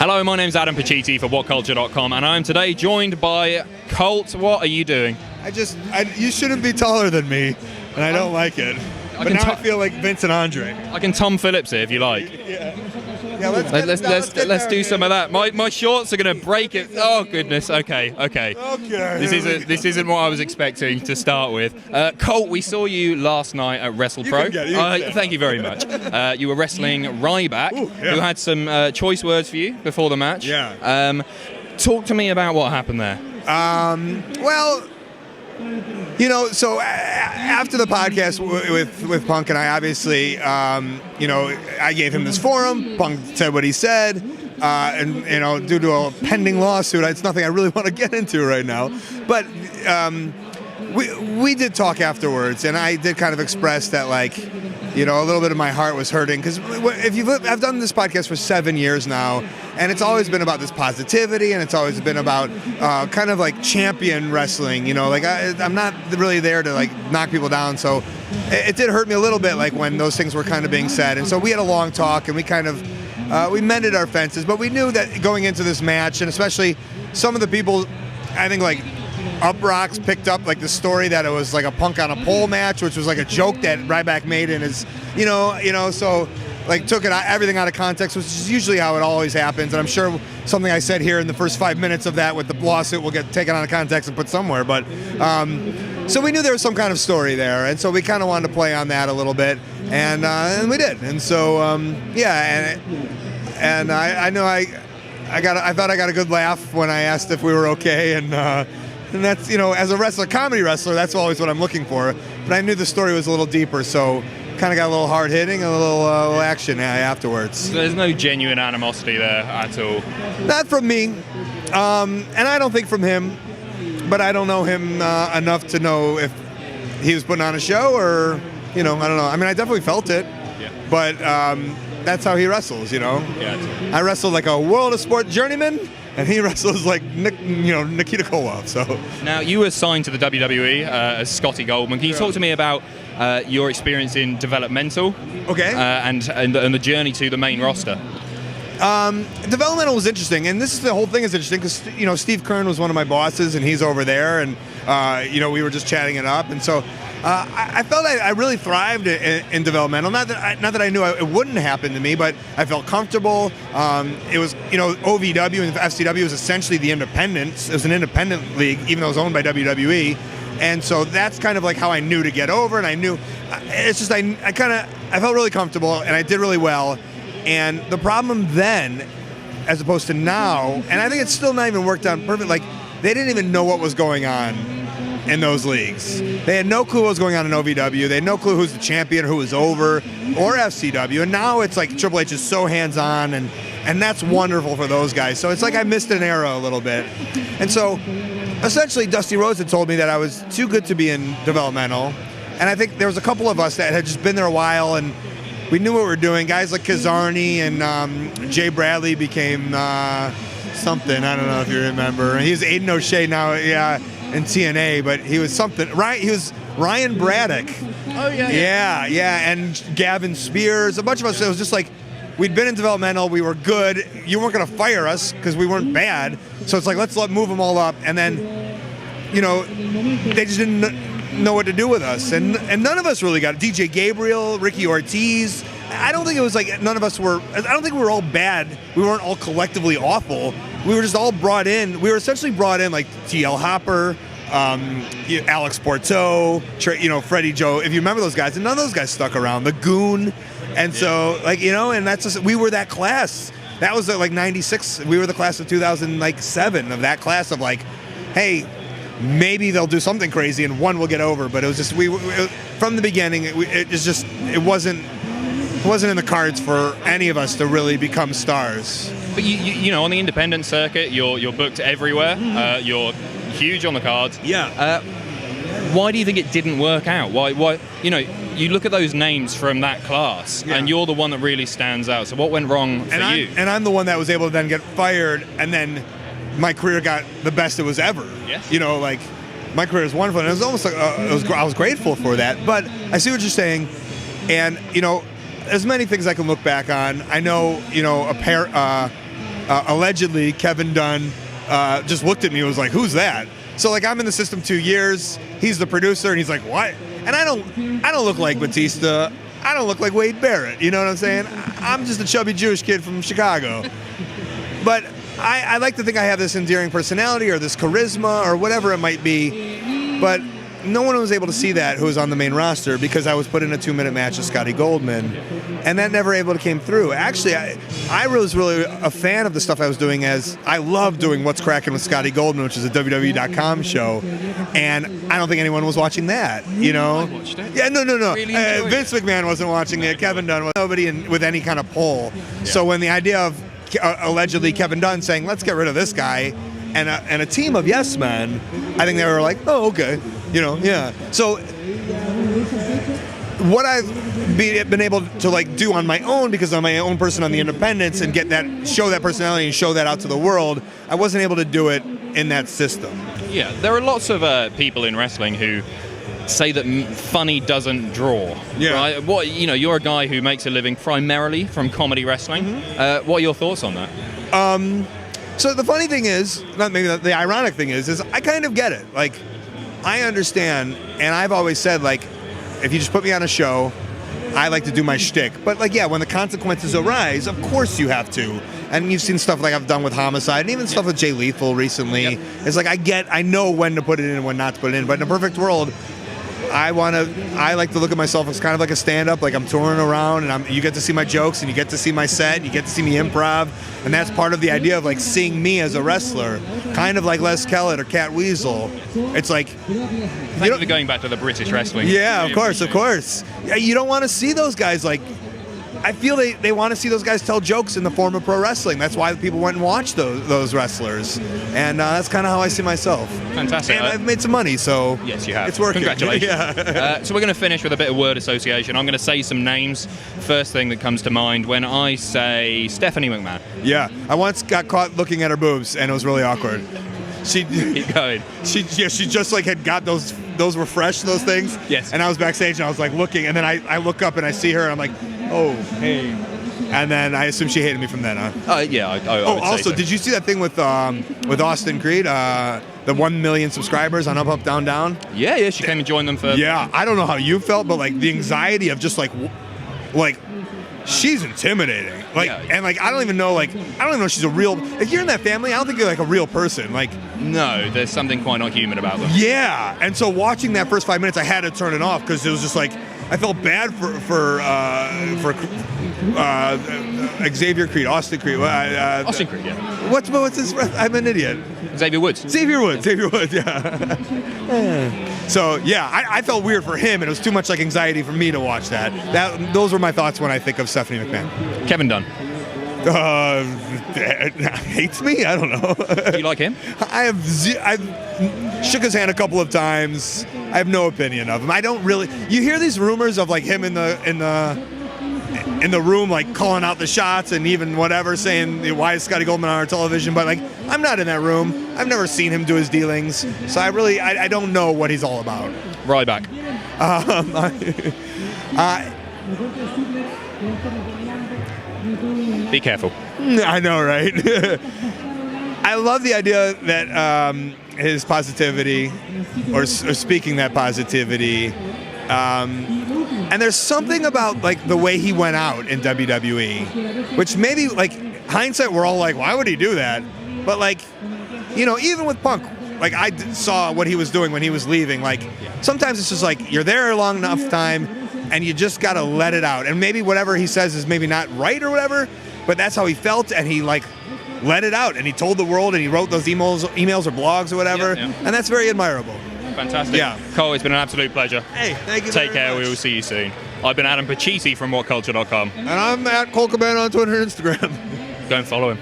Hello, my name's Adam Pacitti for WhatCulture.com, and I'm today joined by Colt. What are you doing? You shouldn't be taller than me, and I don't like it. But now I feel like Vince and Andre. I can Tom Phillips here if you like. Yeah, let's do some of that. My shorts are going to break it. Oh goodness. Okay. This isn't what I was expecting to start with. Colt, we saw you last night at WrestlePro. Thank you very much. You were wrestling Ryback, who had some choice words for you before the match. Yeah. Talk to me about what happened there. Well, so after the podcast with Punk and I, obviously, I gave him this forum. Punk said what he said, and due to a pending lawsuit, it's nothing I really want to get into right now. But we did talk afterwards, and I did kind of express that, a little bit of my heart was hurting, because I've done this podcast for 7 years now, and it's always been about this positivity, and it's always been about kind of like champion wrestling. I'm not really there to knock people down, so it did hurt me a little bit, when those things were kind of being said. And so we had a long talk, and we kind of we mended our fences, but we knew that going into this match, and especially some of the people, I think Uprocks picked up the story that it was a Punk on a pole match, which was a joke that Ryback made in his, so took everything out of context, which is usually how it always happens. And I'm sure something I said here in the first 5 minutes of that with the lawsuit will get taken out of context and put somewhere. But so we knew there was some kind of story there, and so we kind of wanted to play on that a little bit, and we did. And so and I know I thought I got a good laugh when I asked if we were okay, and that's, as a comedy wrestler, that's always what I'm looking for. But I knew the story was a little deeper, so kind of got a little hard-hitting, a little action afterwards. So there's no genuine animosity there at all? Not from me, and I don't think from him, but I don't know him enough to know if he was putting on a show or, I don't know. I mean, I definitely felt it, but that's how he wrestles, Yeah. I wrestled like a World of Sport journeyman, and he wrestles like Nikita Koloff. So now you were signed to the WWE as Scotty Goldman. Can you talk to me about your experience in developmental? Okay. And the journey to the main roster. Developmental was interesting, and the whole thing is interesting because Steve Kern was one of my bosses, and he's over there, and we were just chatting it up, and so I felt I really thrived in developmental. Not that I knew it wouldn't happen to me, but I felt comfortable. It was OVW and FCW was essentially the independents. It was an independent league, even though it was owned by WWE. And so that's kind of how I knew to get over, and I knew it's just I felt really comfortable, and I did really well. And the problem then, as opposed to now, and I think it's still not even worked out perfect, they didn't even know what was going on in those leagues. They had no clue what was going on in OVW. They had no clue who's the champion, who was over, or FCW. And now it's Triple H is so hands-on, and that's wonderful for those guys. So it's I missed an era a little bit. And so essentially Dusty Rhodes had told me that I was too good to be in developmental. And I think there was a couple of us that had just been there a while, and we knew what we were doing. Guys like Kazarni and Jay Bradley became something. I don't know if you remember. He's Aiden O'Shea now, in TNA, but he was something. He was Ryan Braddock. Oh, yeah. Yeah, and Gavin Spears. A bunch of us, it was just we'd been in developmental, we were good. You weren't going to fire us because we weren't bad. So it's let's move them all up. And then, they just didn't know what to do with us. And none of us really got it. DJ Gabriel, Ricky Ortiz. I don't think it was none of us were, I don't think we were all bad. We weren't all collectively awful. We were just all brought in. We were essentially brought in T.L. Hopper, Alex Porto, Freddie Joe. If you remember those guys, and none of those guys stuck around. The Goon. And so, and that's just, we were that class. That was 96. We were the class of 2007 of that class of hey, maybe they'll do something crazy and one will get over. But it was just, from the beginning, it wasn't in the cards for any of us to really become stars. But you on the independent circuit, you're booked everywhere. You're huge on the cards. Yeah. Why do you think it didn't work out? Why? You look at those names from that class, and you're the one that really stands out. So what went wrong for you? And I'm the one that was able to then get fired, and then my career got the best it was ever. Yes. My career was wonderful, and it was almost I was grateful for that. But I see what you're saying, and there's many things I can look back on. I know, allegedly Kevin Dunn just looked at me and was like, "Who's that?" So like I'm in the system 2 years. He's the producer, and he's like, "What?" And I don't look like Batista. I don't look like Wade Barrett. You know what I'm saying? I'm just a chubby Jewish kid from Chicago. But I like to think I have this endearing personality or this charisma or whatever it might be. But no one was able to see that who was on the main roster because I was put in a 2-minute match with Scotty Goldman. And that never able to came through. Actually, I was really a fan of the stuff I was doing, as I love doing What's Cracking with Scotty Goldman, which is a WWE.com show. And I don't think anyone was watching that, you know? I watched it. Yeah, no. Really Vince McMahon wasn't watching it. Kevin Dunn was nobody with any kind of pull. Yeah. So when the idea of allegedly Kevin Dunn saying, let's get rid of this guy, and a team of yes men, I think they were like, oh, okay. You know, yeah. So what I've been able to like do on my own, because I'm my own person on the independents, and get that, show that personality and show that out to the world, I wasn't able to do it in that system. Yeah, there are lots of people in wrestling who say that funny doesn't draw. Yeah. Right? What, you know, you're a guy who makes a living primarily from comedy wrestling. Mm-hmm. What are your thoughts on that? So the funny thing is, not maybe the ironic thing is I kind of get it. Like, I understand, and I've always said, like, if you just put me on a show, I like to do my shtick. But, like, yeah, when the consequences arise, of course you have to. And you've seen stuff like I've done with Homicide, and even stuff with Jay Lethal recently. Yep. It's like I know when to put it in and when not to put it in. But in a perfect world, I like to look at myself as kind of like a stand-up, like I'm touring around, and you get to see my jokes, and you get to see my set, and you get to see me improv, and that's part of the idea of like seeing me as a wrestler, kind of like Les Kellett or Cat Weasel. It's like, Thank you for going back to the British wrestling. Yeah, of course. Yeah, you don't want to see those guys like. I feel they want to see those guys tell jokes in the form of pro wrestling. That's why people went and watched those wrestlers, and that's kind of how I see myself. Fantastic. And I've made some money, so yes, you have. It's working. Congratulations. Yeah. So we're going to finish with a bit of word association. I'm going to say some names. First thing that comes to mind when I say Stephanie McMahon. Yeah, I once got caught looking at her boobs, and it was really awkward. Keep going. She just like had got those were fresh, those things. Yes. And I was backstage, and I was like looking, and then I look up and I see her, and I'm like, oh, hey. And then I assume she hated me from then on. Yeah. I oh, would also, say so. Did you see that thing with Austin Creed, the 1 million subscribers on Up Up Down Down? Yeah. She came and joined them for. Yeah, I don't know how you felt, but like the anxiety of just like she's intimidating. Like, yeah. And like I don't even know if she's a real. If you're in that family, I don't think you're like a real person. Like, no, there's something quite not human about them. Yeah, and so watching that first 5 minutes, I had to turn it off because it was just like I felt bad for Xavier Creed, Austin Creed. Austin Creed, yeah. What's his? I'm an idiot. Xavier Woods. Yeah. So yeah, I felt weird for him, and it was too much like anxiety for me to watch that. Those were my thoughts when I think of Stephanie McMahon. Kevin Dunn. Hates me? I don't know. Do you like him? I've shook his hand a couple of times. I have no opinion of him. I don't really. You hear these rumors of like him in the room, like calling out the shots and even whatever, saying why is Scotty Goldman on our television? But like, I'm not in that room. I've never seen him do his dealings, so I don't know what he's all about. Ryback. Be careful. I know, right? I love the idea that his positivity, or speaking that positivity, and there's something about like the way he went out in WWE, which maybe like hindsight we're all like, why would he do that? But like, you know, even with Punk, like I saw what he was doing when he was leaving. Like sometimes it's just like you're there a long enough time, and you just gotta let it out. And maybe whatever he says is maybe not right or whatever, but that's how he felt, and he like let it out, and he told the world, and he wrote those emails or blogs or whatever, and that's very admirable. Fantastic. Yeah. Cole, it's been an absolute pleasure. Hey, thank you. Take care. Much. We will see you soon. I've been Adam Pacitti from WhatCulture.com. And I'm at Colt Cabana on Twitter and Instagram. Go and follow him.